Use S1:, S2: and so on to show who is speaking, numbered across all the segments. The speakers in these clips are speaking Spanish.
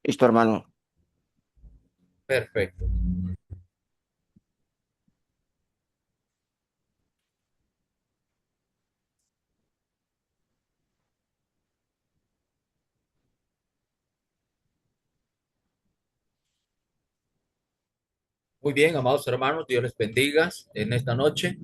S1: Listo, hermano.
S2: Perfecto. Muy bien, amados hermanos, Dios les bendiga en esta noche.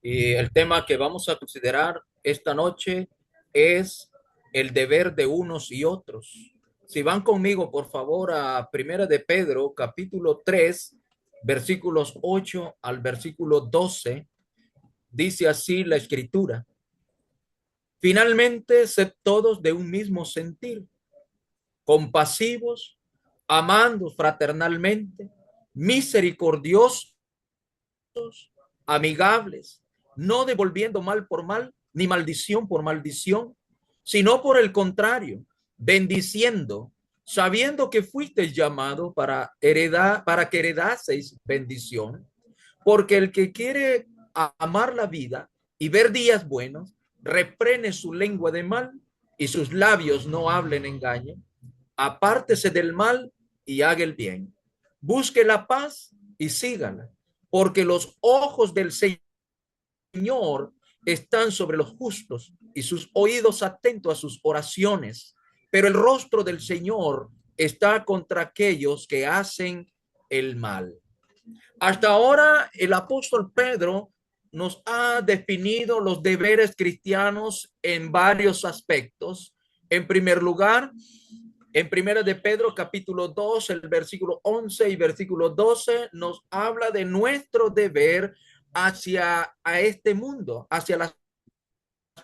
S2: Y el tema que vamos a considerar esta noche es el deber de unos y otros. Si van conmigo, por favor, a Primera de Pedro, capítulo 3, versículos 8 al versículo 12, dice así la escritura. Finalmente, sed todos de un mismo sentir, compasivos, amando fraternalmente, misericordiosos, amigables, no devolviendo mal por mal, ni maldición por maldición, sino por el contrario, bendiciendo, sabiendo que fuisteis llamados para que heredaseis bendición, porque el que quiere amar la vida y ver días buenos, reprene su lengua de mal y sus labios no hablen engaño. Apártese del mal y haga el bien. Busque la paz y sígala, porque los ojos del Señor están sobre los justos y sus oídos atentos a sus oraciones, pero el rostro del Señor está contra aquellos que hacen el mal. Hasta ahora el apóstol Pedro nos ha definido los deberes cristianos en varios aspectos. En primer lugar, en Primera de Pedro, capítulo 2, el versículo 11 y versículo 12, nos habla de nuestro deber hacia a este mundo, hacia las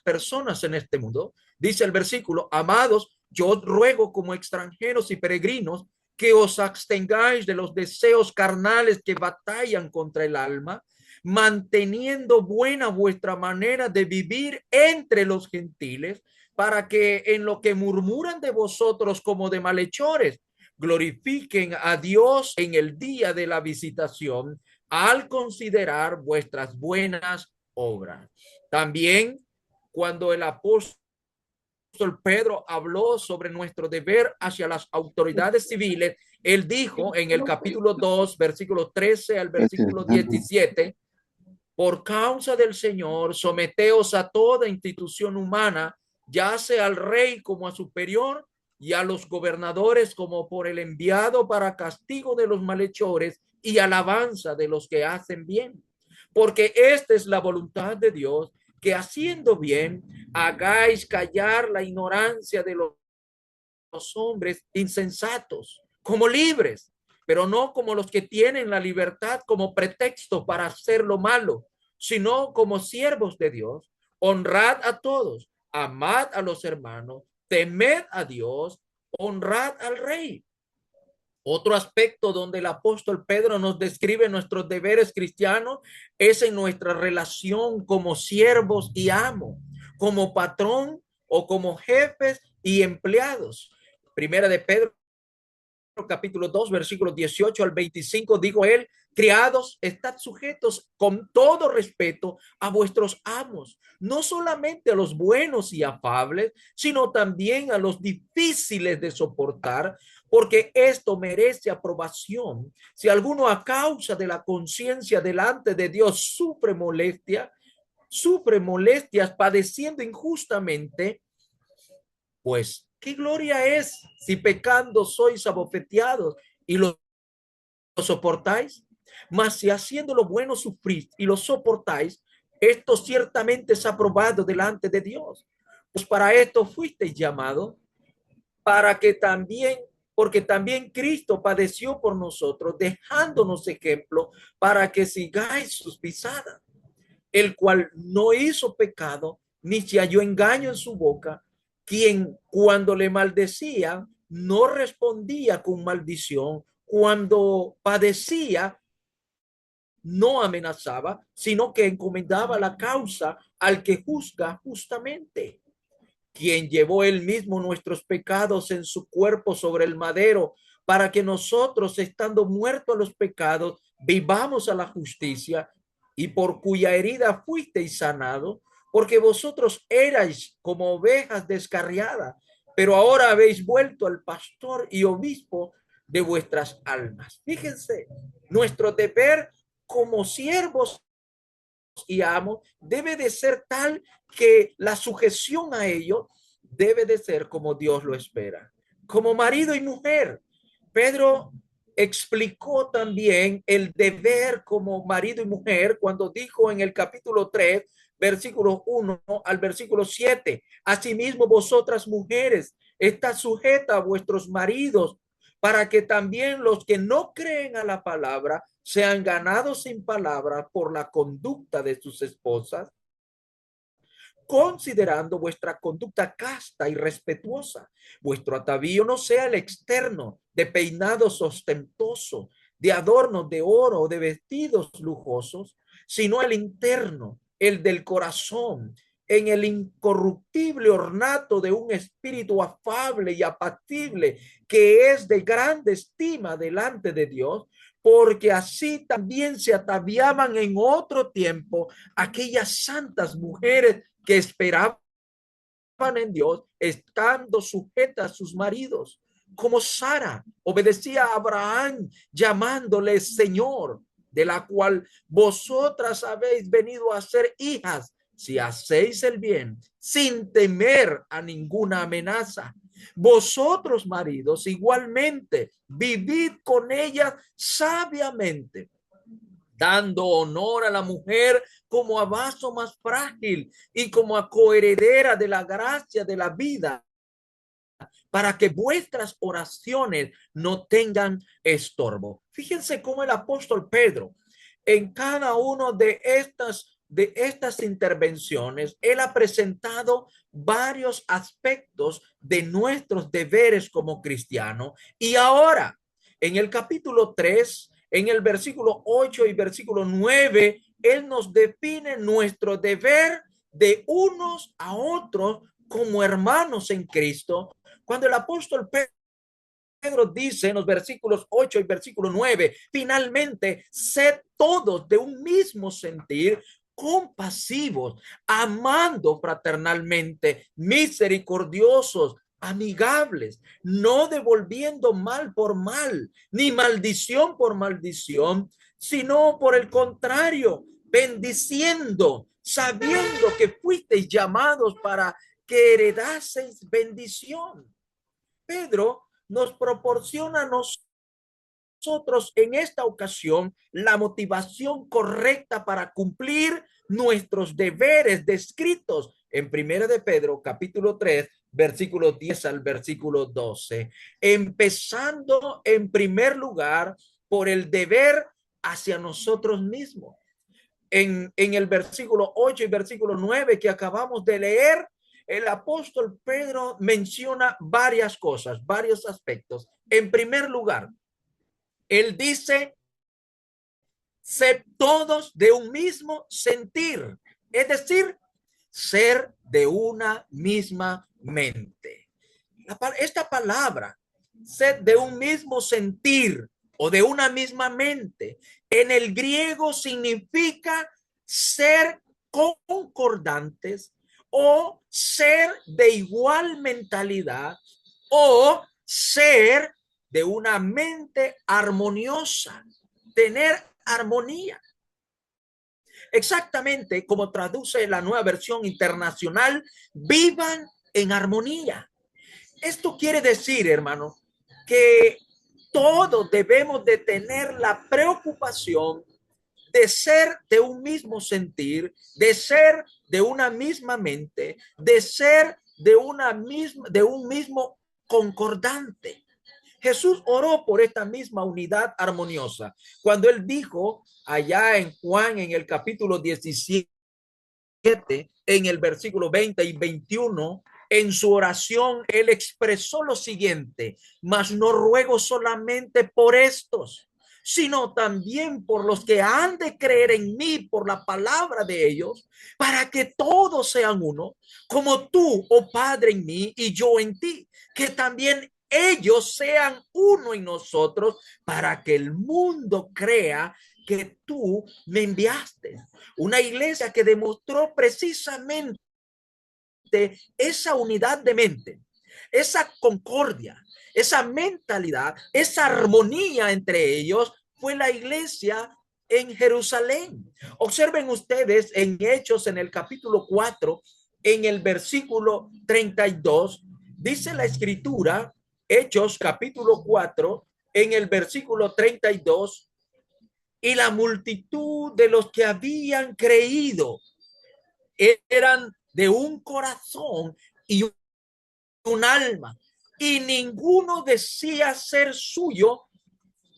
S2: personas en este mundo. Dice el versículo, amados, yo ruego como extranjeros y peregrinos que os abstengáis de los deseos carnales que batallan contra el alma, manteniendo buena vuestra manera de vivir entre los gentiles, para que en lo que murmuran de vosotros como de malhechores, glorifiquen a Dios en el día de la visitación al considerar vuestras buenas obras. También cuando el apóstol Pedro habló sobre nuestro deber hacia las autoridades civiles, él dijo en el capítulo 2, versículo 13 al versículo 17, por causa del Señor, someteos a toda institución humana, ya sea al rey como a superior y a los gobernadores como por el enviado para castigo de los malhechores y alabanza de los que hacen bien. Porque esta es la voluntad de Dios, que haciendo bien hagáis callar la ignorancia de los hombres insensatos, como libres, pero no como los que tienen la libertad como pretexto para hacer lo malo, sino como siervos de Dios. Honrad a todos, amad a los hermanos, temed a Dios, honrad al rey. Otro aspecto donde el apóstol Pedro nos describe nuestros deberes cristianos es en nuestra relación como siervos y amos, como patrón o como jefes y empleados. Primera de Pedro, capítulo 2, versículos 18 al 25, dijo él, criados, estad sujetos con todo respeto a vuestros amos, no solamente a los buenos y afables, sino también a los difíciles de soportar, porque esto merece aprobación. Si alguno a causa de la conciencia delante de Dios sufre molestias padeciendo injustamente, pues, ¿qué gloria es si pecando sois abofeteados y lo soportáis? Mas si haciendo lo bueno sufrís y lo soportáis, esto ciertamente es aprobado delante de Dios. Pues para esto fuisteis llamados, para que también, porque también Cristo padeció por nosotros, dejándonos ejemplo para que sigáis sus pisadas, el cual no hizo pecado, ni se halló engaño en su boca, quien cuando le maldecía, no respondía con maldición, cuando padecía, no amenazaba, sino que encomendaba la causa al que juzga justamente, quien llevó él mismo nuestros pecados en su cuerpo sobre el madero, para que nosotros, estando muertos a los pecados, vivamos a la justicia, y por cuya herida fuisteis sanado, porque vosotros erais como ovejas descarriadas, pero ahora habéis vuelto al pastor y obispo de vuestras almas. Fíjense, nuestro deber como siervos y amos debe de ser tal que la sujeción a ellos debe de ser como Dios lo espera. Como marido y mujer, Pedro explicó también el deber como marido y mujer cuando dijo en el capítulo 3, versículos 1 al versículo 7, asimismo vosotras mujeres, está sujeta a vuestros maridos, para que también los que no creen a la palabra sean ganados sin palabra por la conducta de sus esposas, considerando vuestra conducta casta y respetuosa. Vuestro atavío no sea el externo, de peinados ostentosos, de adornos de oro o de vestidos lujosos, sino el interno, el del corazón, en el incorruptible ornato de un espíritu afable y apacible, que es de grande estima delante de Dios, porque así también se ataviaban en otro tiempo aquellas santas mujeres que esperaban en Dios, estando sujetas a sus maridos, como Sara obedecía a Abraham, llamándole Señor, de la cual vosotras habéis venido a ser hijas, si hacéis el bien, sin temer a ninguna amenaza. Vosotros, maridos, igualmente, vivid con ella sabiamente, dando honor a la mujer como a vaso más frágil y como a coheredera de la gracia de la vida, para que vuestras oraciones no tengan estorbo. Fíjense cómo el apóstol Pedro, en cada uno de estas intervenciones, él ha presentado varios aspectos de nuestros deberes como cristianos. Y ahora, en el capítulo 3, en el versículo 8 y versículo 9, él nos define nuestro deber de unos a otros como hermanos en Cristo. Cuando el apóstol Pedro dice en los versículos 8 y versículo 9, finalmente, sed todos de un mismo sentir, compasivos, amando fraternalmente, misericordiosos, amigables, no devolviendo mal por mal, ni maldición por maldición, sino por el contrario, bendiciendo, sabiendo que fuisteis llamados para que heredaseis bendición. Pedro nos proporciona a nosotros en esta ocasión la motivación correcta para cumplir nuestros deberes descritos en Primera de Pedro, capítulo 3, versículo 10 al versículo 12, empezando en primer lugar por el deber hacia nosotros mismos. En el versículo 8 y versículo 9 que acabamos de leer, el apóstol Pedro menciona varias cosas, varios aspectos. En primer lugar, él dice, ser todos de un mismo sentir, es decir, ser de una misma mente. Esta palabra, ser de un mismo sentir o de una misma mente, en el griego significa ser concordantes o ser de igual mentalidad o ser de una mente armoniosa, tener armonía. Exactamente como traduce la Nueva Versión Internacional, vivan en armonía. Esto quiere decir, hermano, que todos debemos de tener la preocupación de ser de un mismo sentir, de ser de una misma mente, de ser de un mismo concordante. Jesús oró por esta misma unidad armoniosa cuando él dijo allá en Juan en el capítulo 17, en el versículo 20 y 21, en su oración, él expresó lo siguiente: mas no ruego solamente por estos, sino también por los que han de creer en mí por la palabra de ellos, para que todos sean uno, como tú, oh Padre, en mí y yo en ti, que también ellos sean uno en nosotros, para que el mundo crea que tú me enviaste. Una iglesia que demostró precisamente esa unidad de mente, esa concordia, esa mentalidad, esa armonía entre ellos fue la iglesia en Jerusalén. Observen ustedes en Hechos, en el capítulo 4, en el versículo 32, dice la escritura, Hechos capítulo 4, en el versículo 32, y la multitud de los que habían creído eran de un corazón y un alma, y ninguno decía ser suyo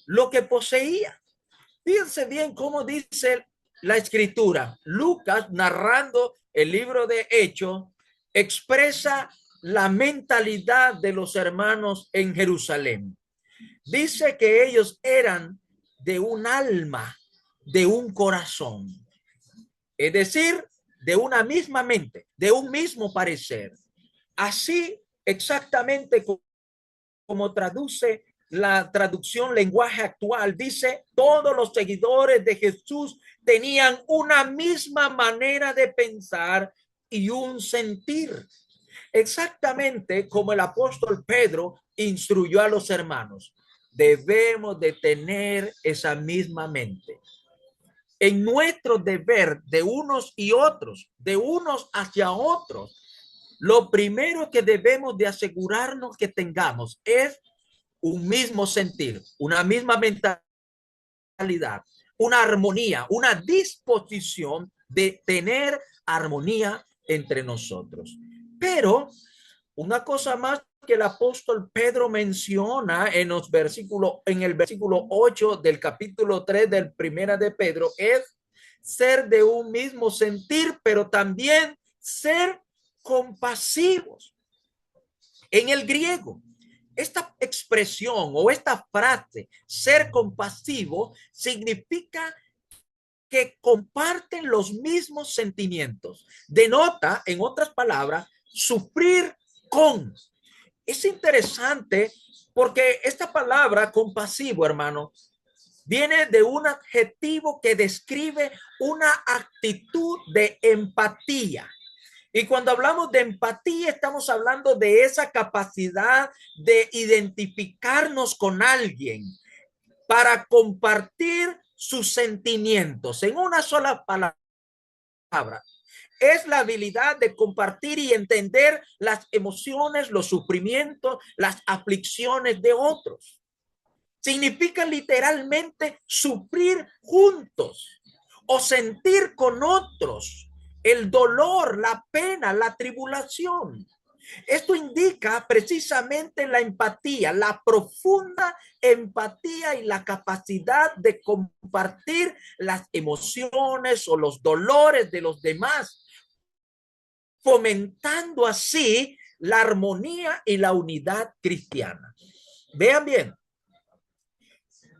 S2: lo que poseía. Fíjense bien cómo dice la escritura. Lucas, narrando el libro de Hechos, expresa la mentalidad de los hermanos en Jerusalén. Dice que ellos eran de un alma, de un corazón, es decir, de una misma mente, de un mismo parecer. Así exactamente como traduce la traducción lenguaje actual, dice, todos los seguidores de Jesús tenían una misma manera de pensar y un sentir. Exactamente como el apóstol Pedro instruyó a los hermanos, debemos de tener esa misma mente. En nuestro deber de unos y otros, de unos hacia otros, lo primero que debemos de asegurarnos que tengamos es un mismo sentir, una misma mentalidad, una armonía, una disposición de tener armonía entre nosotros. Pero una cosa más que el apóstol Pedro menciona en los versículos, en el versículo 8 del capítulo 3 del primera de Pedro, es ser de un mismo sentir, pero también ser compasivos. En el griego, esta expresión o esta frase, ser compasivo, significa que comparten los mismos sentimientos. Denota, en otras palabras, sufrir con. Es interesante porque esta palabra compasivo, hermano, viene de un adjetivo que describe una actitud de empatía. Y cuando hablamos de empatía, estamos hablando de esa capacidad de identificarnos con alguien para compartir sus sentimientos en una sola palabra. Es la habilidad de compartir y entender las emociones, los sufrimientos, las aflicciones de otros. Significa literalmente sufrir juntos o sentir con otros el dolor, la pena, la tribulación. Esto indica precisamente la empatía, la profunda empatía y la capacidad de compartir las emociones o los dolores de los demás, fomentando así la armonía y la unidad cristiana. Vean bien,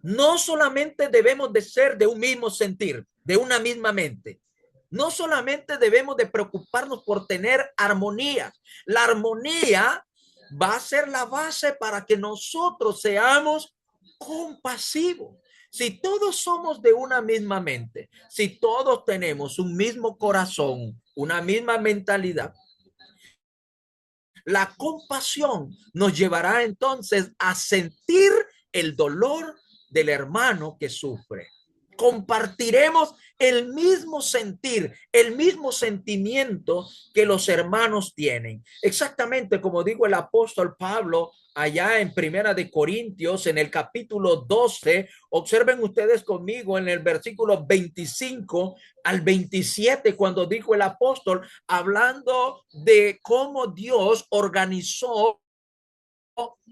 S2: no solamente debemos de ser de un mismo sentir, de una misma mente. No solamente debemos de preocuparnos por tener armonía. La armonía va a ser la base para que nosotros seamos compasivos. Si todos somos de una misma mente, si todos tenemos un mismo corazón, una misma mentalidad, la compasión nos llevará entonces a sentir el dolor del hermano que sufre. Compartiremos el mismo sentir, el mismo sentimiento que los hermanos tienen. Exactamente como dijo el apóstol Pablo allá en Primera de Corintios, en el capítulo 12, observen ustedes conmigo en el versículo 25 al 27, cuando dijo el apóstol, hablando de cómo Dios organizó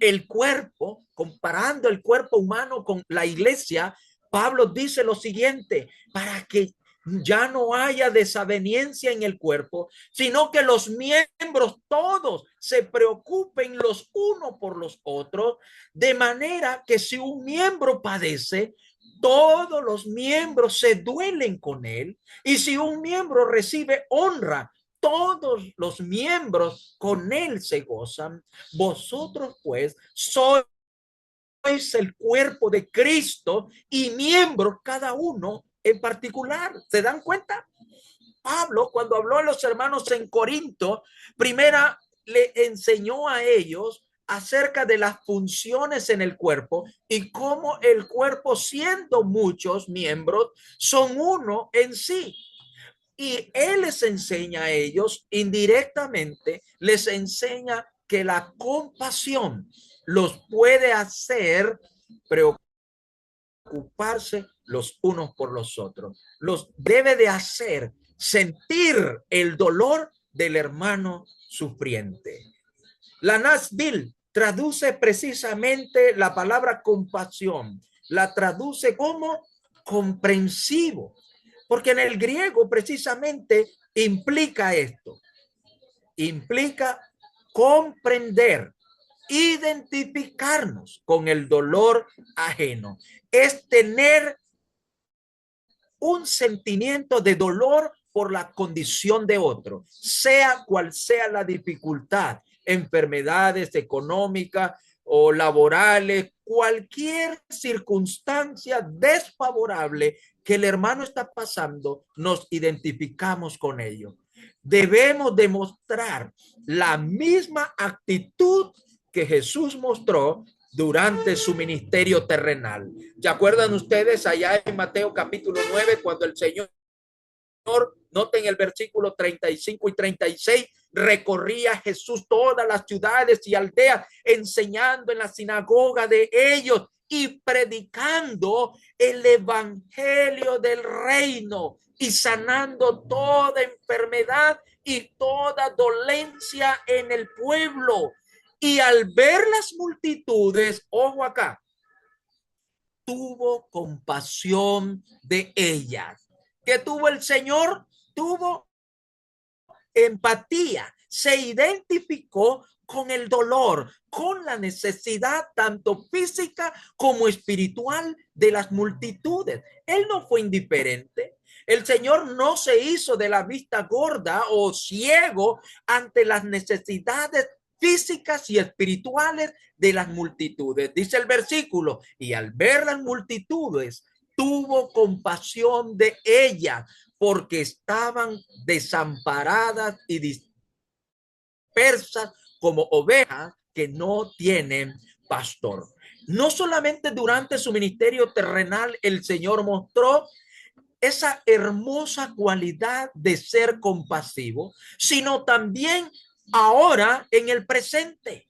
S2: el cuerpo, comparando el cuerpo humano con la iglesia. Pablo dice lo siguiente, para que ya no haya desaveniencia en el cuerpo, sino que los miembros todos se preocupen los unos por los otros, de manera que si un miembro padece, todos los miembros se duelen con él, y si un miembro recibe honra, todos los miembros con él se gozan. Vosotros pues sois el cuerpo de Cristo y miembros cada uno en particular. ¿Se dan cuenta? Pablo, cuando habló a los hermanos en Corinto, primera le enseñó a ellos acerca de las funciones en el cuerpo y cómo el cuerpo, siendo muchos miembros, son uno en sí. Y él les enseña a ellos indirectamente, les enseña que la compasión los puede hacer preocuparse los unos por los otros. Los debe de hacer sentir el dolor del hermano sufriente. La Nashville traduce precisamente la palabra compasión, la traduce como comprensivo, porque en el griego precisamente implica esto, implica comprender, identificarnos con el dolor ajeno, es tener un sentimiento de dolor por la condición de otro, sea cual sea la dificultad, enfermedades económicas o laborales, cualquier circunstancia desfavorable que el hermano está pasando, nos identificamos con ello. Debemos demostrar la misma actitud que Jesús mostró durante su ministerio terrenal. ¿Se acuerdan ustedes allá en Mateo capítulo 9 cuando el Señor, noten el versículo 35 y 36, recorría Jesús todas las ciudades y aldeas, enseñando en la sinagoga de ellos y predicando el evangelio del reino y sanando toda enfermedad y toda dolencia en el pueblo? Y al ver las multitudes, ojo acá, tuvo compasión de ellas. ¿Qué tuvo el Señor? Tuvo empatía, se identificó con el dolor, con la necesidad tanto física como espiritual de las multitudes. Él no fue indiferente. El Señor no se hizo de la vista gorda o ciego ante las necesidades físicas y espirituales de las multitudes. Dice el versículo, y al ver las multitudes, tuvo compasión de ellas, porque estaban desamparadas y dispersas como ovejas que no tienen pastor. No solamente durante su ministerio terrenal el Señor mostró esa hermosa cualidad de ser compasivo, sino también ahora en el presente.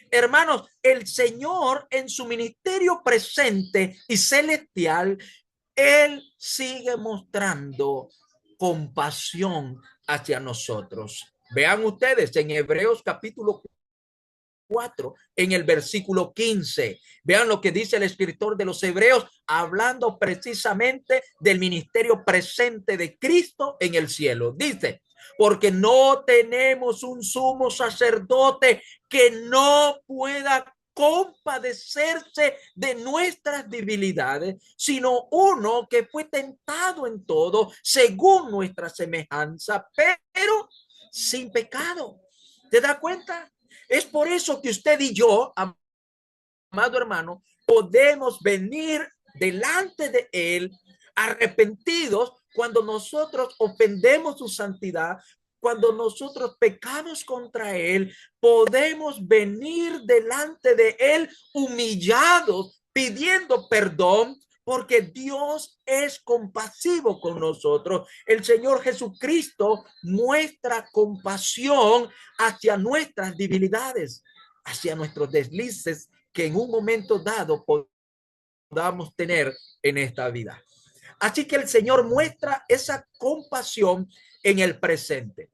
S2: Hermanos, el Señor en su ministerio presente y celestial, Él sigue mostrando compasión hacia nosotros. Vean ustedes en Hebreos capítulo 4, en el versículo 15. Vean lo que dice el escritor de los Hebreos, hablando precisamente del ministerio presente de Cristo en el cielo. Dice, porque no tenemos un sumo sacerdote que no pueda compadecerse de nuestras debilidades, sino uno que fue tentado en todo según nuestra semejanza, pero sin pecado. ¿Te das cuenta? Es por eso que usted y yo, amado hermano, podemos venir delante de Él arrepentidos cuando nosotros ofendemos su santidad, cuando nosotros pecamos contra Él, podemos venir delante de Él humillados, pidiendo perdón, porque Dios es compasivo con nosotros. El Señor Jesucristo muestra compasión hacia nuestras debilidades, hacia nuestros deslices que en un momento dado podamos tener en esta vida. Así que el Señor muestra esa compasión en el presente.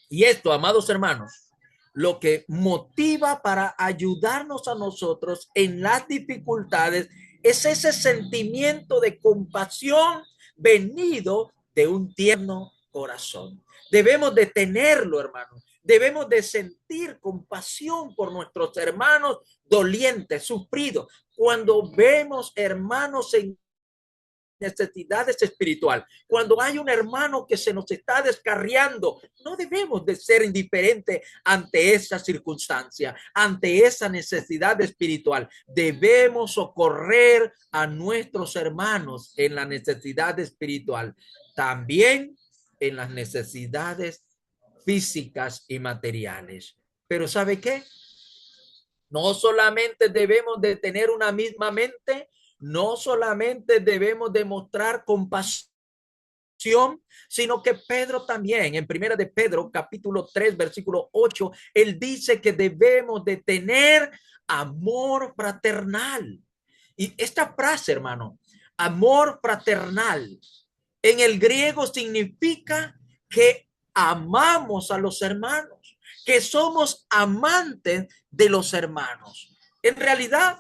S2: Y esto, amados hermanos, lo que motiva para ayudarnos a nosotros en las dificultades es ese sentimiento de compasión venido de un tierno corazón. Debemos de tenerlo, hermanos. Debemos de sentir compasión por nuestros hermanos dolientes, sufridos. Cuando vemos hermanos en necesidades espiritual, cuando hay un hermano que se nos está descarriando, no debemos de ser indiferentes ante esa circunstancia, ante esa necesidad espiritual. Debemos socorrer a nuestros hermanos en la necesidad espiritual, también en las necesidades físicas y materiales. Pero ¿sabe qué? No solamente debemos de tener una misma mente, no solamente debemos demostrar compasión, sino que Pedro también, en primera de Pedro, capítulo 3, versículo 8, él dice que debemos de tener amor fraternal. Y esta frase, hermano, amor fraternal, en el griego significa que amamos a los hermanos, que somos amantes de los hermanos. En realidad,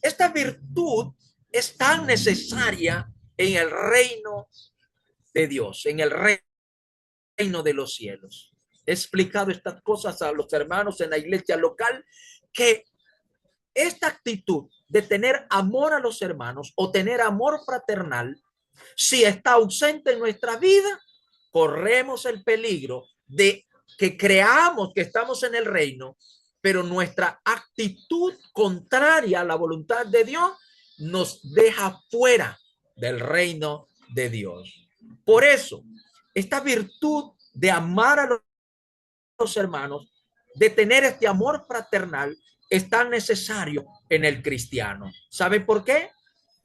S2: esta virtud es tan necesaria en el reino de Dios, en el reino de los cielos. He explicado estas cosas a los hermanos en la iglesia local, que esta actitud de tener amor a los hermanos o tener amor fraternal, si está ausente en nuestra vida, corremos el peligro de que creamos que estamos en el reino, pero nuestra actitud contraria a la voluntad de Dios nos deja fuera del reino de Dios. Por eso, esta virtud de amar a los hermanos, de tener este amor fraternal, es tan necesario en el cristiano. ¿Sabe por qué?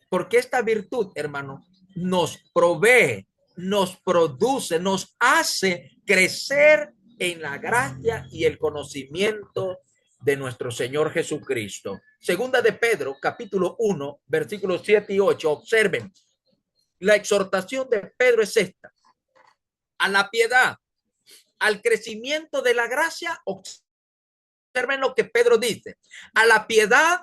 S2: Porque esta virtud, hermano, nos provee, nos produce, nos hace crecer en la gracia y el conocimiento de nuestro Señor Jesucristo. Segunda de Pedro, capítulo 1, versículos 7 y 8. Observen, la exhortación de Pedro es esta: a la piedad, al crecimiento de la gracia. Observen lo que Pedro dice: a la piedad,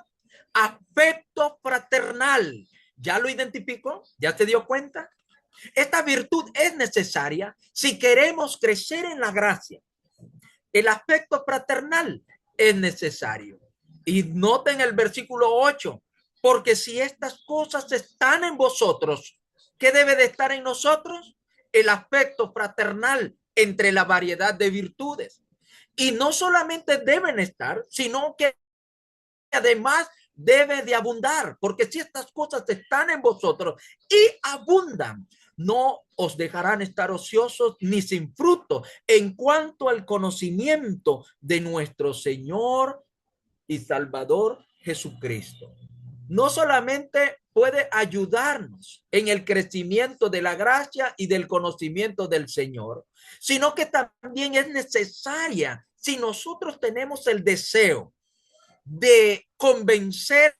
S2: afecto fraternal. ¿Ya lo identificó? ¿Ya se dio cuenta? Esta virtud es necesaria si queremos crecer en la gracia. El afecto fraternal es necesario. Y noten el versículo 8, porque si estas cosas están en vosotros, ¿qué debe de estar en nosotros? El afecto fraternal entre la variedad de virtudes. Y no solamente deben estar, sino que además debe de abundar, porque si estas cosas están en vosotros y abundan, no os dejarán estar ociosos ni sin fruto en cuanto al conocimiento de nuestro Señor y Salvador Jesucristo. No solamente puede ayudarnos en el crecimiento de la gracia y del conocimiento del Señor, sino que también es necesaria si nosotros tenemos el deseo de convencer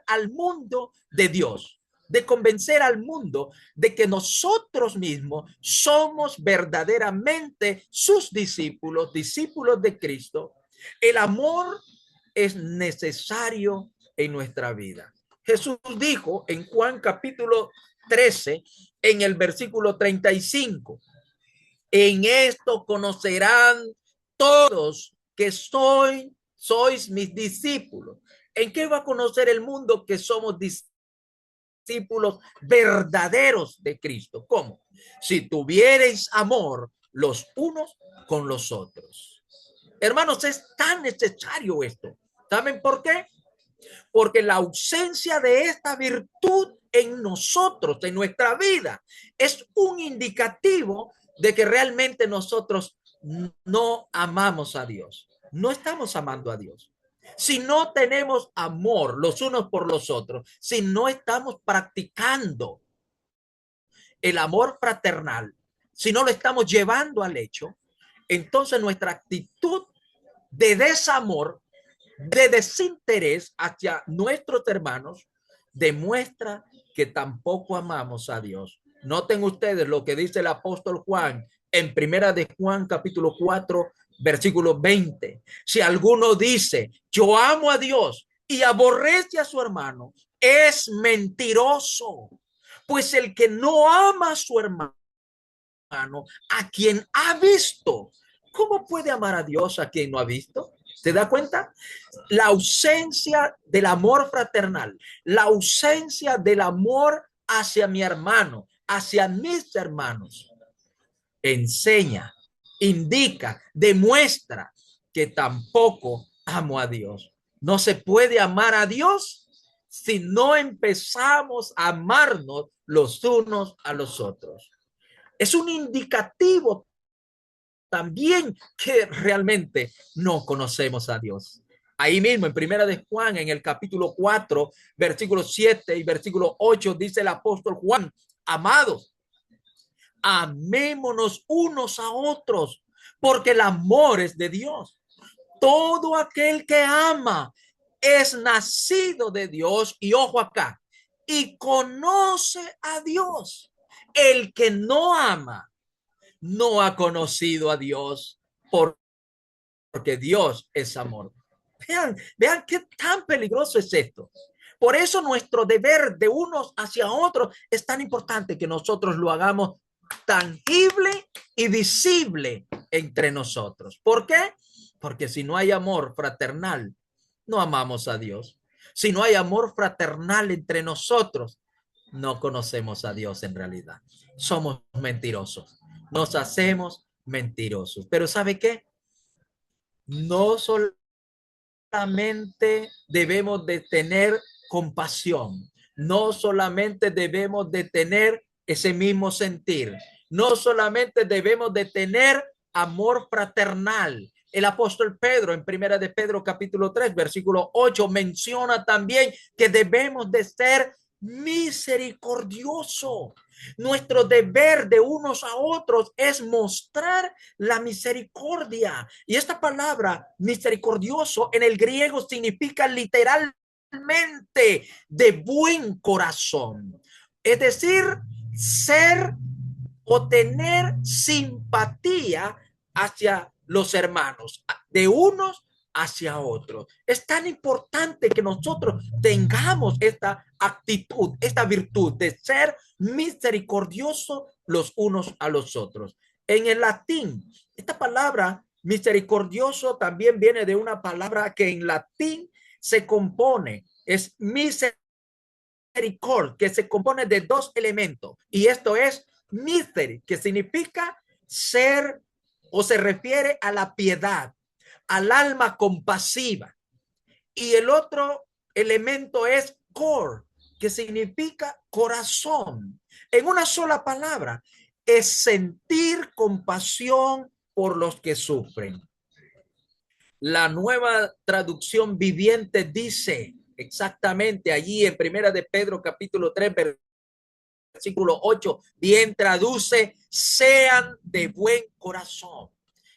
S2: al mundo de Dios, de convencer al mundo de que nosotros mismos somos verdaderamente sus discípulos, discípulos de Cristo. El amor es necesario en nuestra vida. Jesús dijo en Juan capítulo 13, en el versículo 35, en esto conocerán todos que sois mis discípulos. ¿En qué va a conocer el mundo que somos discípulos verdaderos de Cristo? ¿Cómo? Si tuviereis amor los unos con los otros. Hermanos, es tan necesario esto. ¿Saben por qué? Porque la ausencia de esta virtud en nosotros, en nuestra vida, es un indicativo de que realmente nosotros no amamos a Dios. No estamos amando a Dios. Si no tenemos amor los unos por los otros, si no estamos practicando el amor fraternal, si no lo estamos llevando al hecho, entonces nuestra actitud de desamor, de desinterés hacia nuestros hermanos, demuestra que tampoco amamos a Dios. Noten ustedes lo que dice el apóstol Juan en primera de Juan capítulo 4, versículo 20. Si alguno dice, yo amo a Dios y aborrece a su hermano, es mentiroso. Pues el que no ama a su hermano, a quien ha visto, ¿cómo puede amar a Dios a quien no ha visto? ¿Se da cuenta? La ausencia del amor fraternal, la ausencia del amor hacia mi hermano, hacia mis hermanos, enseña, indica, demuestra que tampoco amo a Dios. No se puede amar a Dios si no empezamos a amarnos los unos a los otros. Es un indicativo también que realmente no conocemos a Dios. Ahí mismo, en Primera de Juan, en el capítulo 4, versículo 7 y versículo 8, dice el apóstol Juan: amados, amémonos unos a otros, porque el amor es de Dios. Todo aquel que ama es nacido de Dios, y ojo acá, y conoce a Dios. El que no ama no ha conocido a Dios, porque Dios es amor. Vean qué tan peligroso es esto. Por eso nuestro deber de unos hacia otros es tan importante, que nosotros lo hagamos tangible y visible entre nosotros. ¿Por qué? Porque si no hay amor fraternal, no amamos a Dios. Si no hay amor fraternal entre nosotros, no conocemos a Dios en realidad. Somos mentirosos. Nos hacemos mentirosos. Pero ¿sabe qué? No solamente debemos de tener compasión, no solamente debemos de tener ese mismo sentir, no solamente debemos de tener amor fraternal. El apóstol Pedro, en Primera de Pedro capítulo 3 versículo 8, menciona también que debemos de ser misericordioso. Nuestro deber de unos a otros es mostrar la misericordia. Y esta palabra misericordioso en el griego significa literalmente de buen corazón. Es decir, ser o tener simpatía hacia los hermanos, de unos hacia otros. Es tan importante que nosotros tengamos esta actitud, esta virtud de ser misericordiosos los unos a los otros. En el latín, esta palabra misericordioso también viene de una palabra que en latín se compone, es misericord, que se compone de dos elementos, y esto es miseri, que significa ser o se refiere a la piedad, al alma compasiva. Y el otro elemento es cor, que significa corazón. En una sola palabra, es sentir compasión por los que sufren. La Nueva Traducción Viviente dice exactamente allí en Primera de Pedro capítulo 3 versículo 8, bien traduce: sean de buen corazón.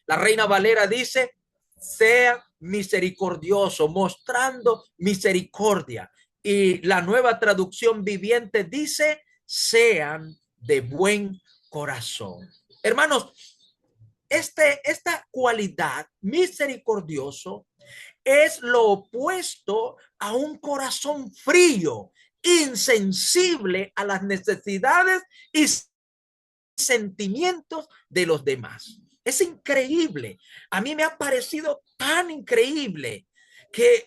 S2: La Reina Valera dice: sea misericordioso, mostrando misericordia. Y la Nueva Traducción Viviente dice: sean de buen corazón. Hermanos, esta cualidad misericordioso es lo opuesto a un corazón frío, insensible a las necesidades y sentimientos de los demás. Es increíble. A mí me ha parecido tan increíble que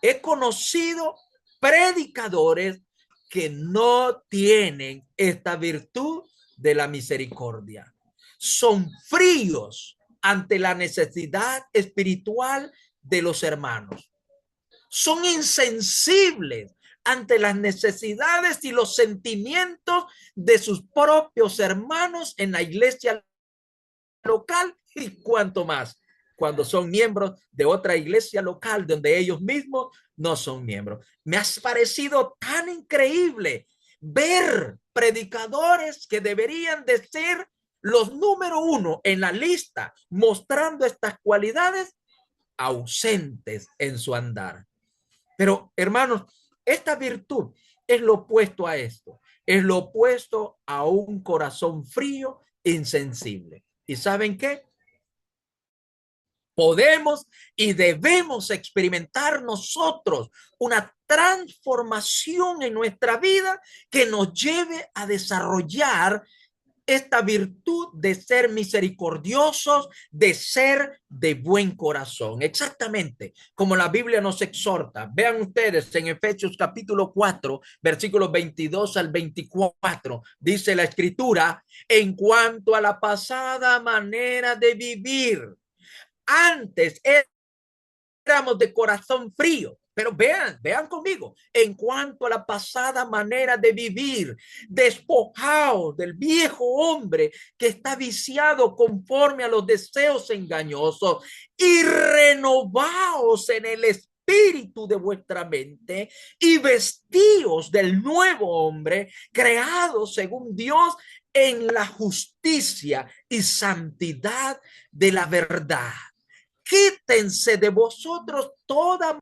S2: he conocido predicadores que no tienen esta virtud de la misericordia. Son fríos ante la necesidad espiritual de los hermanos. Son insensibles ante las necesidades y los sentimientos de sus propios hermanos en la iglesia local, y cuanto más cuando son miembros de otra iglesia local donde ellos mismos no son miembros. Me ha parecido tan increíble ver predicadores que deberían de ser los número uno en la lista mostrando estas cualidades, ausentes en su andar. Pero, hermanos, esta virtud es lo opuesto a esto. Es lo opuesto a un corazón frío, insensible. ¿Y saben qué? Podemos y debemos experimentar nosotros una transformación en nuestra vida que nos lleve a desarrollar esta virtud de ser misericordiosos, de ser de buen corazón. Exactamente como la Biblia nos exhorta. Vean ustedes en Efesios capítulo 4, versículos 22 al 24, dice la escritura: en cuanto a la pasada manera de vivir, antes éramos de corazón frío. Pero vean conmigo, en cuanto a la pasada manera de vivir, despojados del viejo hombre que está viciado conforme a los deseos engañosos y renovaos en el espíritu de vuestra mente y vestíos del nuevo hombre creado según Dios en la justicia y santidad de la verdad. Quítense de vosotros toda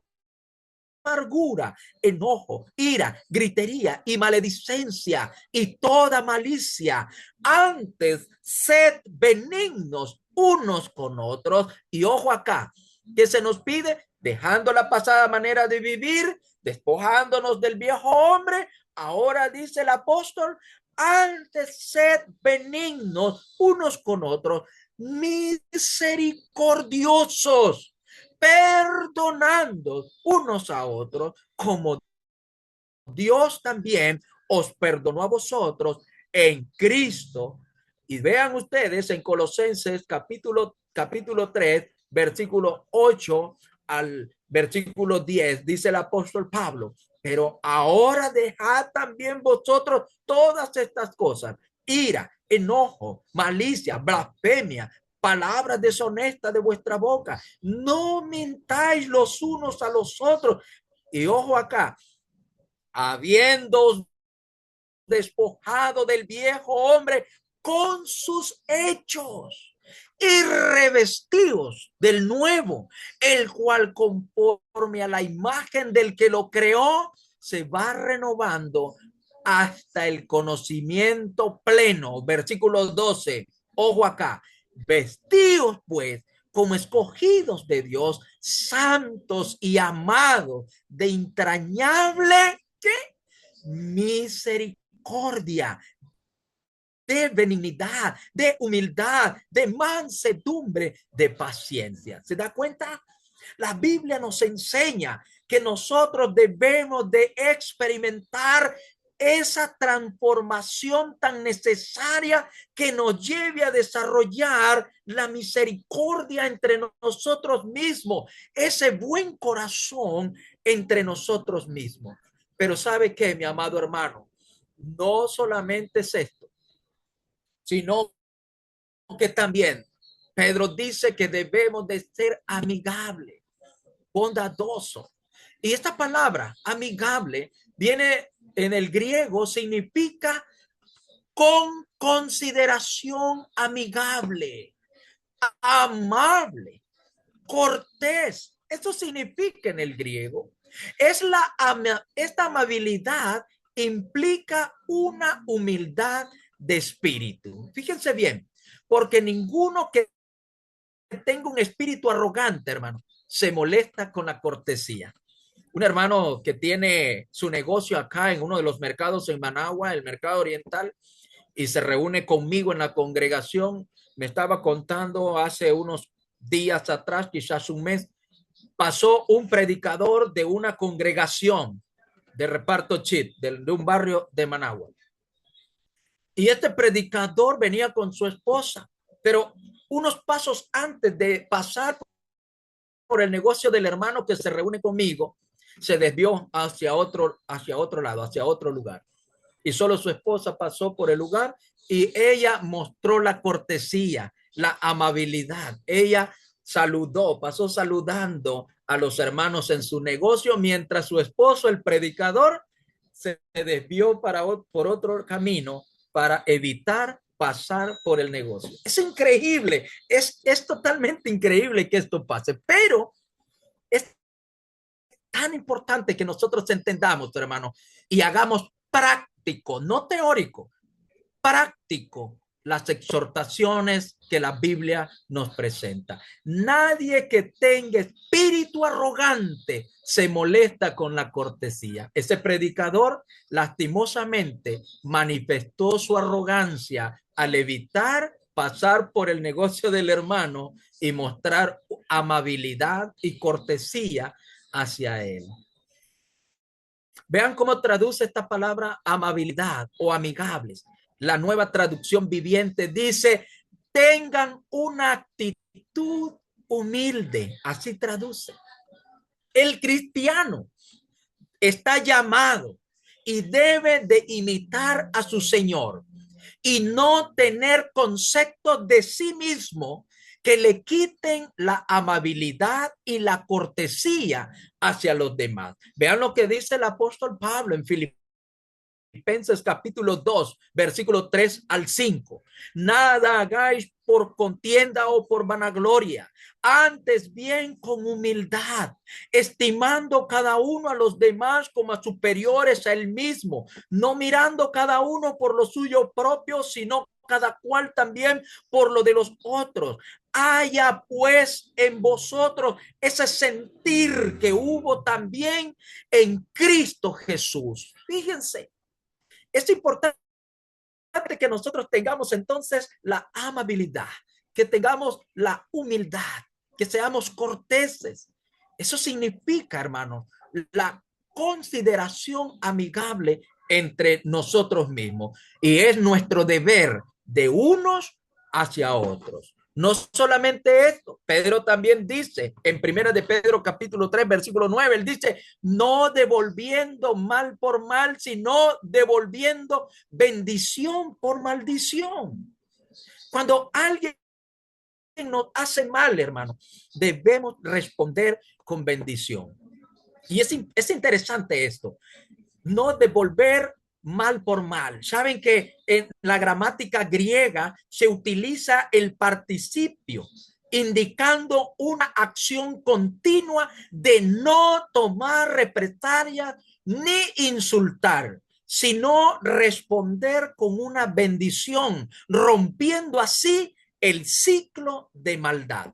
S2: amargura, enojo, ira, gritería y maledicencia y toda malicia. Antes, sed benignos unos con otros. Y ojo acá, que se nos pide, dejando la pasada manera de vivir, despojándonos del viejo hombre. Ahora dice el apóstol, antes sed benignos unos con otros, misericordiosos, perdonando unos a otros, como Dios también os perdonó a vosotros en Cristo. Y vean ustedes en Colosenses capítulo 3, versículo 8 al versículo 10, dice el apóstol Pablo, pero ahora dejad también vosotros todas estas cosas: ira, enojo, malicia, blasfemia, palabras deshonestas de vuestra boca. No mintáis los unos a los otros. Y ojo acá, habiendo despojado del viejo hombre con sus hechos y revestidos del nuevo, el cual conforme a la imagen del que lo creó, se va renovando hasta el conocimiento pleno. Versículo 12. Ojo acá. Vestidos pues como escogidos de Dios, santos y amados, de entrañable ¿qué? Misericordia, de benignidad, de humildad, de mansedumbre, de paciencia. ¿Se da cuenta? La Biblia nos enseña que nosotros debemos de experimentar esa transformación tan necesaria que nos lleve a desarrollar la misericordia entre nosotros mismos, ese buen corazón entre nosotros mismos. Pero ¿sabe qué, mi amado hermano? No solamente es esto, sino que también Pedro dice que debemos de ser amigables, bondadosos. Y esta palabra amigable viene en el griego, significa con consideración, amigable, amable, cortés. Esto significa en el griego. Esta amabilidad implica una humildad de espíritu. Fíjense bien, porque ninguno que tenga un espíritu arrogante, hermano, se molesta con la cortesía. Un hermano que tiene su negocio acá en uno de los mercados en Managua, el mercado oriental, y se reúne conmigo en la congregación, me estaba contando hace unos días atrás, quizás un mes, pasó un predicador de una congregación de reparto chip de un barrio de Managua. Y este predicador venía con su esposa, pero unos pasos antes de pasar por el negocio del hermano que se reúne conmigo, se desvió hacia otro lado, hacia otro lugar. Y solo su esposa pasó por el lugar y ella mostró la cortesía, la amabilidad. Ella saludó, pasó saludando a los hermanos en su negocio, mientras su esposo, el predicador, se desvió por otro camino para evitar pasar por el negocio. Es increíble, es totalmente increíble que esto pase, pero es tan importante que nosotros entendamos, hermano, y hagamos práctico, no teórico, práctico las exhortaciones que la Biblia nos presenta. Nadie que tenga espíritu arrogante se molesta con la cortesía. Ese predicador lastimosamente manifestó su arrogancia al evitar pasar por el negocio del hermano y mostrar amabilidad y cortesía hacia él. Vean cómo traduce esta palabra amabilidad o amigables. La Nueva Traducción Viviente dice, tengan una actitud humilde. Así traduce. El cristiano está llamado y debe de imitar a su Señor y no tener conceptos de sí mismo que le quiten la amabilidad y la cortesía hacia los demás. Vean lo que dice el apóstol Pablo en Filipenses capítulo 2, versículo 3 al 5. Nada hagáis por contienda o por vanagloria, antes bien con humildad, estimando cada uno a los demás como a superiores a él mismo, no mirando cada uno por lo suyo propio, sino cada cual también por lo de los otros. Haya pues en vosotros ese sentir que hubo también en Cristo Jesús. Fíjense, es importante que nosotros tengamos entonces la amabilidad, que tengamos la humildad, que seamos corteses. Eso significa, hermano, la consideración amigable entre nosotros mismos. Y es nuestro deber de unos hacia otros. No solamente esto, Pedro también dice en primera de Pedro capítulo 3 versículo 9, él dice, no devolviendo mal por mal, sino devolviendo bendición por maldición. Cuando alguien nos hace mal, hermano, debemos responder con bendición. Y es interesante esto, no devolver mal por mal. Saben que en la gramática griega se utiliza el participio, indicando una acción continua de no tomar represalias ni insultar, sino responder con una bendición, rompiendo así el ciclo de maldad.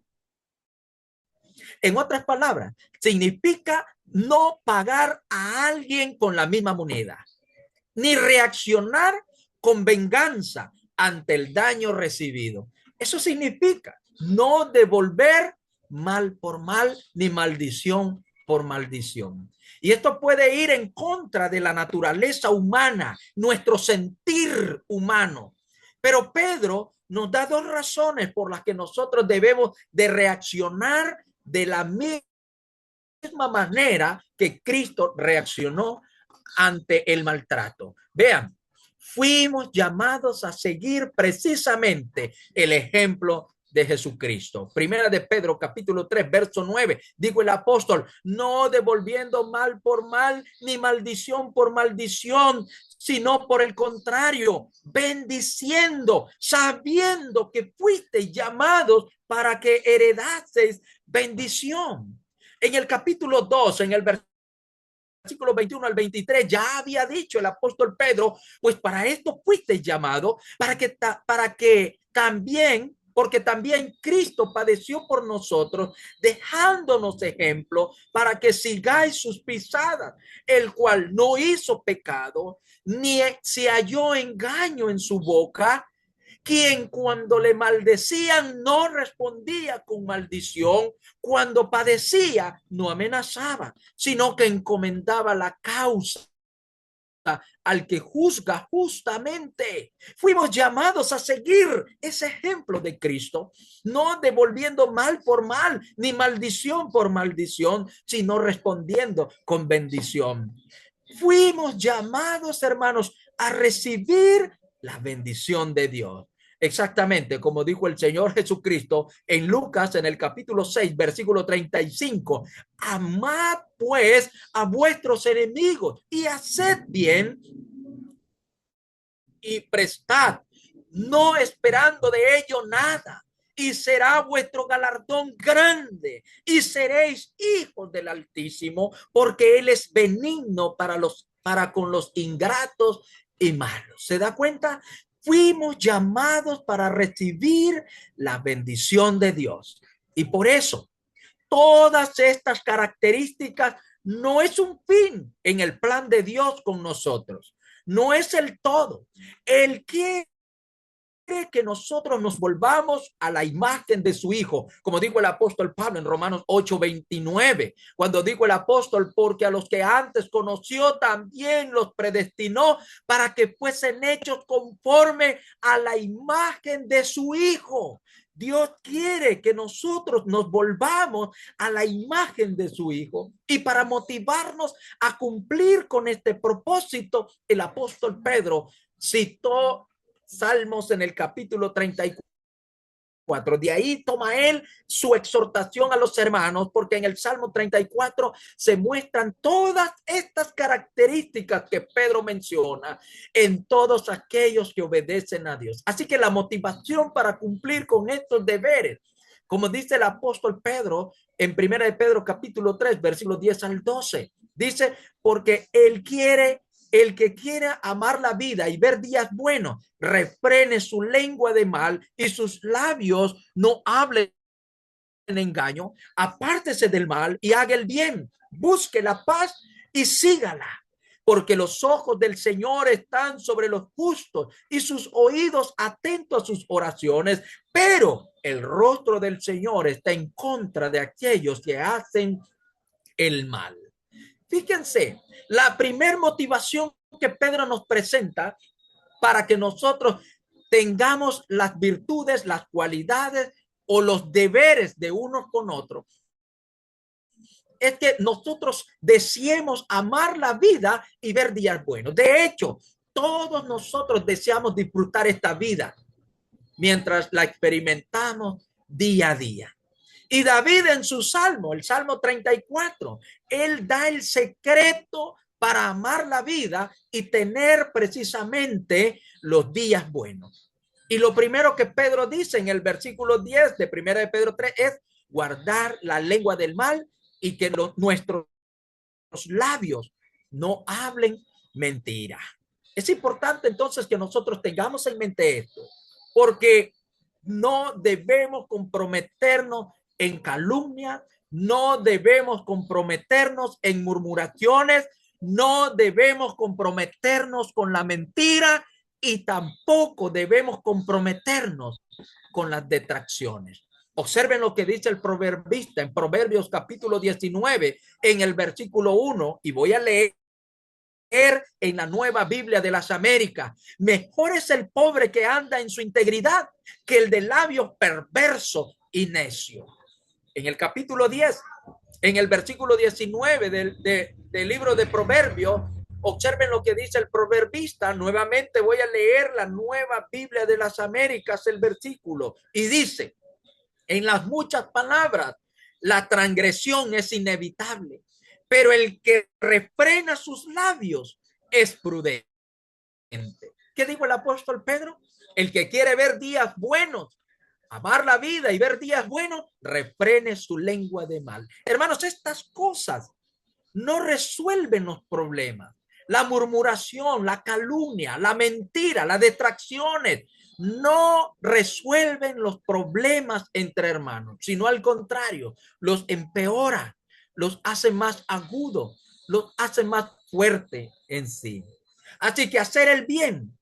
S2: En otras palabras, significa no pagar a alguien con la misma moneda, ni reaccionar con venganza ante el daño recibido. Eso significa no devolver mal por mal, ni maldición por maldición. Y esto puede ir en contra de la naturaleza humana, nuestro sentir humano. Pero Pedro nos da dos razones por las que nosotros debemos de reaccionar de la misma manera que Cristo reaccionó ante el maltrato. Vean, fuimos llamados a seguir precisamente el ejemplo de Jesucristo. Primera de Pedro capítulo 3 verso 9, dijo el apóstol, no devolviendo mal por mal ni maldición por maldición, sino por el contrario, bendiciendo, sabiendo que fuiste llamados para que heredases bendición. En el capítulo 2, en el versículo 21 al 23, ya había dicho el apóstol Pedro, pues para esto fuiste llamado, para que también, porque también Cristo padeció por nosotros, dejándonos ejemplo para que sigáis sus pisadas, el cual no hizo pecado, ni se halló engaño en su boca, quien cuando le maldecían no respondía con maldición, cuando padecía no amenazaba, sino que encomendaba la causa al que juzga justamente. Fuimos llamados a seguir ese ejemplo de Cristo, no devolviendo mal por mal, ni maldición por maldición, sino respondiendo con bendición. Fuimos llamados, hermanos, a recibir la bendición de Dios. Exactamente como dijo el Señor Jesucristo en Lucas en el capítulo 6 versículo 35. Amad pues a vuestros enemigos y haced bien y prestad, no esperando de ello nada, y será vuestro galardón grande y seréis hijos del Altísimo, porque él es benigno para con los ingratos y malos. ¿Se da cuenta? Fuimos llamados para recibir la bendición de Dios. Y por eso, todas estas características no es un fin en el plan de Dios con nosotros. No es el todo. Él quiere que nosotros nos volvamos a la imagen de su Hijo, como dijo el apóstol Pablo en Romanos 8:29, cuando dijo el apóstol, porque a los que antes conoció también los predestinó para que fuesen hechos conforme a la imagen de su Hijo. Dios quiere que nosotros nos volvamos a la imagen de su Hijo. Y para motivarnos a cumplir con este propósito, el apóstol Pedro citó Salmos en el capítulo 34. De ahí toma él su exhortación a los hermanos, porque en el Salmo 34 se muestran todas estas características que Pedro menciona en todos aquellos que obedecen a Dios. Así que la motivación para cumplir con estos deberes, como dice el apóstol Pedro en 1 de Pedro capítulo 3, versículos 10 al 12, dice, porque el que quiera amar la vida y ver días buenos, refrene su lengua de mal y sus labios no hablen engaño. Apártese del mal y haga el bien. Busque la paz y sígala. Porque los ojos del Señor están sobre los justos y sus oídos atentos a sus oraciones, pero el rostro del Señor está en contra de aquellos que hacen el mal. Fíjense, la primer motivación que Pedro nos presenta para que nosotros tengamos las virtudes, las cualidades o los deberes de unos con otros es que nosotros deseemos amar la vida y ver días buenos. De hecho, todos nosotros deseamos disfrutar esta vida mientras la experimentamos día a día. Y David en su salmo, el Salmo 34, él da el secreto para amar la vida y tener precisamente los días buenos. Y lo primero que Pedro dice en el versículo 10 de 1 de Pedro 3 es guardar la lengua del mal y que nuestros labios no hablen mentira. Es importante entonces que nosotros tengamos en mente esto, porque no debemos comprometernos en calumnia, no debemos comprometernos en murmuraciones, no debemos comprometernos con la mentira y tampoco debemos comprometernos con las detracciones. Observen lo que dice el proverbista en Proverbios capítulo 19 en el versículo 1 y voy a leer en la Nueva Biblia de las Américas. Mejor es el pobre que anda en su integridad que el de labios perverso y necio. En el capítulo 10, en el versículo 19 del libro de Proverbios, observen lo que dice el proverbista. Nuevamente voy a leer la Nueva Biblia de las Américas, el versículo, y dice, en las muchas palabras, la transgresión es inevitable, pero el que refrena sus labios es prudente. ¿Qué dijo el apóstol Pedro? El que quiere ver días buenos, amar la vida y ver días buenos, refrene su lengua de mal. Hermanos, estas cosas no resuelven los problemas. La murmuración, la calumnia, la mentira, las distracciones no resuelven los problemas entre hermanos, sino al contrario, los empeora, los hace más agudos, los hace más fuerte en sí. Así que hacer el bien,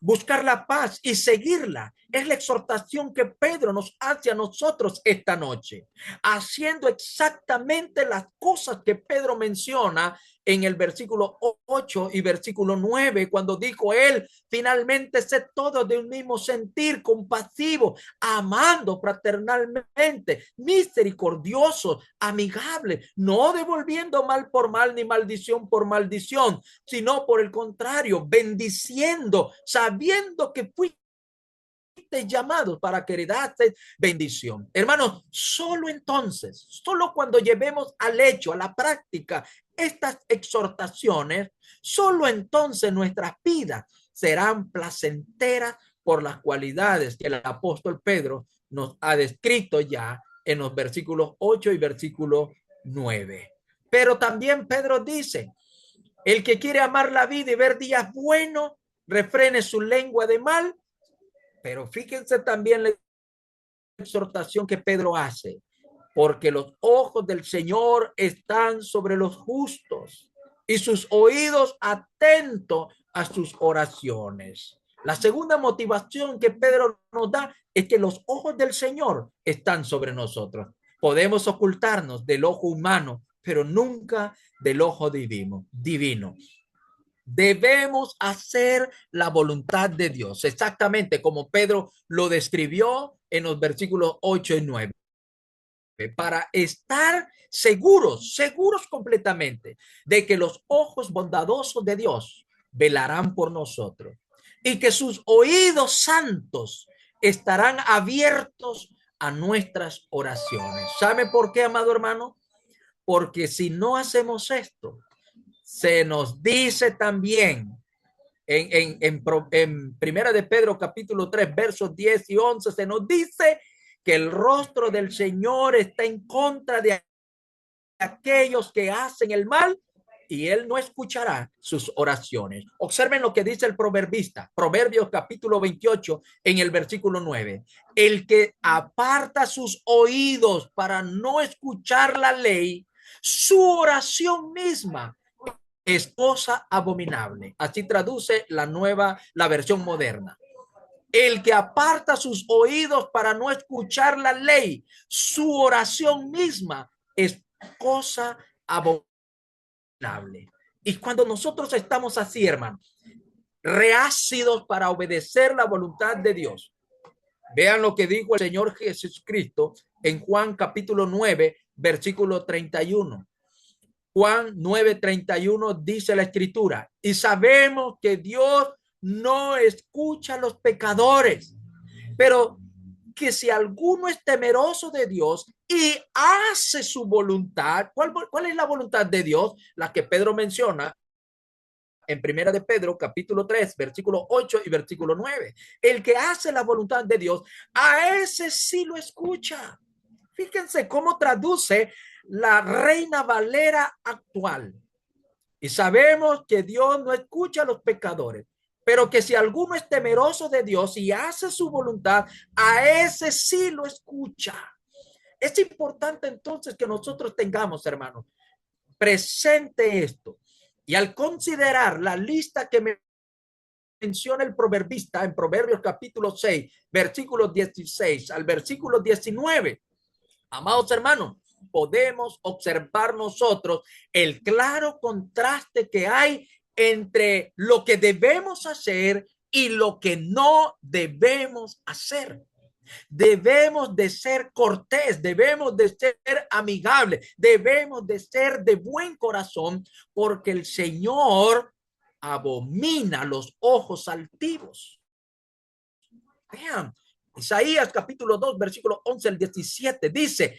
S2: buscar la paz y seguirla es la exhortación que Pedro nos hace a nosotros esta noche, haciendo exactamente las cosas que Pedro menciona en el versículo 8 y versículo 9, cuando dijo él, finalmente sé todo de un mismo sentir, compasivo, amando fraternalmente, misericordioso, amigable, no devolviendo mal por mal ni maldición por maldición, sino por el contrario, bendiciendo, sabiendo que fuiste llamados para que heredaste bendición. Hermanos, solo entonces, solo cuando llevemos al hecho, a la práctica, estas exhortaciones, solo entonces nuestras vidas serán placenteras por las cualidades que el apóstol Pedro nos ha descrito ya en los versículos 8 y versículo 9. Pero también Pedro dice, el que quiere amar la vida y ver días buenos, refrene su lengua de mal. Pero fíjense también la exhortación que Pedro hace, porque los ojos del Señor están sobre los justos y sus oídos atentos a sus oraciones. La segunda motivación que Pedro nos da es que los ojos del Señor están sobre nosotros. Podemos ocultarnos del ojo humano, pero nunca del ojo divino. Debemos hacer la voluntad de Dios, exactamente como Pedro lo describió en los versículos 8 y 9, para estar seguros completamente de que los ojos bondadosos de Dios velarán por nosotros y que sus oídos santos estarán abiertos a nuestras oraciones. ¿Sabe por qué, amado hermano? Porque si no hacemos esto, se nos dice también en Primera de Pedro capítulo 3 versos 10 y 11, se nos dice que el rostro del Señor está en contra de aquellos que hacen el mal y él no escuchará sus oraciones. Observen lo que dice el proverbista, Proverbios capítulo 28 en el versículo 9. El que aparta sus oídos para no escuchar la ley, su oración misma es cosa abominable. Así traduce la versión moderna. El que aparta sus oídos para no escuchar la ley, su oración misma es cosa abominable. Y cuando nosotros estamos así, hermanos, reácidos para obedecer la voluntad de Dios, vean lo que dijo el Señor Jesucristo en Juan capítulo 9, versículo 31. Juan 9:31 dice la escritura, y sabemos que Dios no escucha a los pecadores, pero que si alguno es temeroso de Dios y hace su voluntad, ¿cuál es la voluntad de Dios? La que Pedro menciona en Primera de Pedro, capítulo 3, versículo 8 y versículo 9. El que hace la voluntad de Dios, a ese sí lo escucha. Fíjense cómo traduce la Reina Valera actual. Y sabemos que Dios no escucha a los pecadores, pero que si alguno es temeroso de Dios y hace su voluntad, a ese sí lo escucha. Es importante entonces que nosotros tengamos, hermanos, presente esto. Y al considerar la lista que menciona el proverbista en Proverbios capítulo 6, versículos 16 al versículo 19, amados hermanos, podemos observar nosotros el claro contraste que hay entre lo que debemos hacer y lo que no debemos hacer. Debemos de ser cortés, debemos de ser amigables, debemos de ser de buen corazón, porque el Señor abomina los ojos altivos. Vean, Isaías capítulo 2, versículo 11 al 17 dice,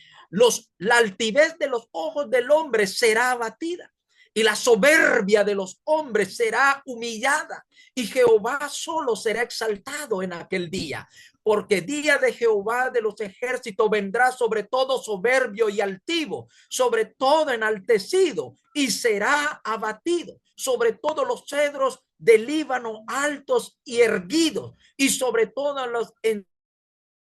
S2: la altivez de los ojos del hombre será abatida y la soberbia de los hombres será humillada y Jehová solo será exaltado en aquel día. Porque día de Jehová de los ejércitos vendrá sobre todo soberbio y altivo, sobre todo enaltecido y será abatido, sobre todos los cedros del Líbano altos y erguidos y sobre todos los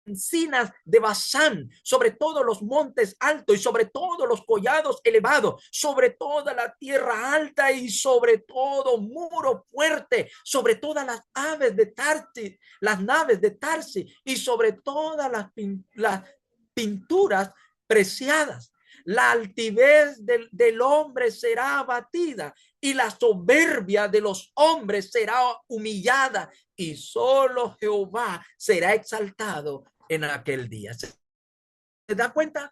S2: encinas de Basán, sobre todos los montes altos y sobre todos los collados elevados, sobre toda la tierra alta y sobre todo muro fuerte, sobre todas las aves de Tarsi, las naves de Tarsi y sobre todas las pinturas preciadas. La altivez del hombre será abatida y la soberbia de los hombres será humillada y solo Jehová será exaltado en aquel día. ¿Se da cuenta?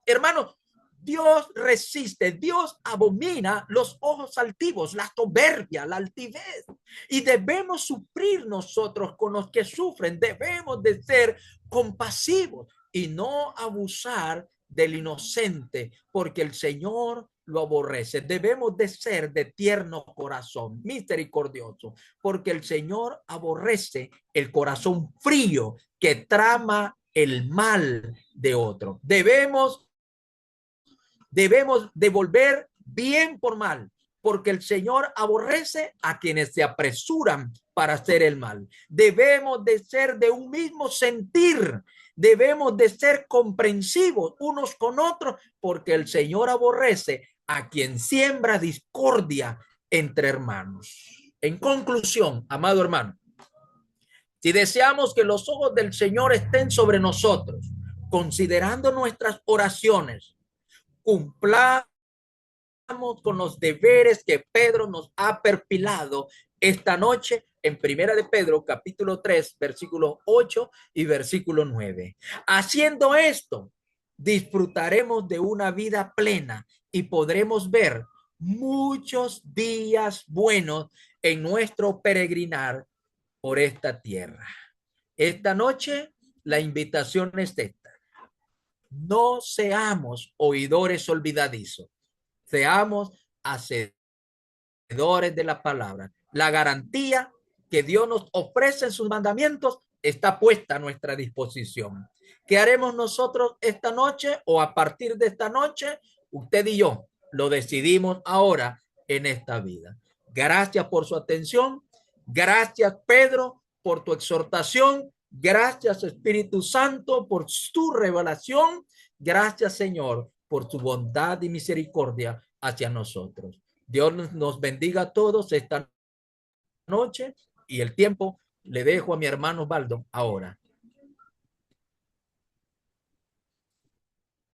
S2: Hermano, Dios resiste, Dios abomina los ojos altivos, la soberbia, la altivez. Y debemos sufrir nosotros con los que sufren. Debemos de ser compasivos y no abusar del inocente, porque el Señor lo aborrece. Debemos de ser de tierno corazón, misericordioso, porque el Señor aborrece el corazón frío que trama el mal de otro. Debemos devolver bien por mal, porque el Señor aborrece a quienes se apresuran para hacer el mal. Debemos de ser de un mismo sentir, debemos de ser comprensivos unos con otros, porque el Señor aborrece a quien siembra discordia entre hermanos. En conclusión, amado hermano, si deseamos que los ojos del Señor estén sobre nosotros, considerando nuestras oraciones, cumplamos con los deberes que Pedro nos ha perfilado esta noche en Primera de Pedro, capítulo 3, versículo 8 y versículo 9. Haciendo esto, disfrutaremos de una vida plena y podremos ver muchos días buenos en nuestro peregrinar por esta tierra. Esta noche, la invitación es esta: no seamos oidores olvidadizos, seamos hacedores de la palabra. La garantía que Dios nos ofrece en sus mandamientos está puesta a nuestra disposición. ¿Qué haremos nosotros esta noche o a partir de esta noche? Usted y yo lo decidimos ahora en esta vida. Gracias por su atención. Gracias, Pedro, por tu exhortación. Gracias, Espíritu Santo, por tu revelación. Gracias, Señor, por tu bondad y misericordia hacia nosotros. Dios nos bendiga a todos esta noche y el tiempo le dejo a mi hermano Osvaldo ahora.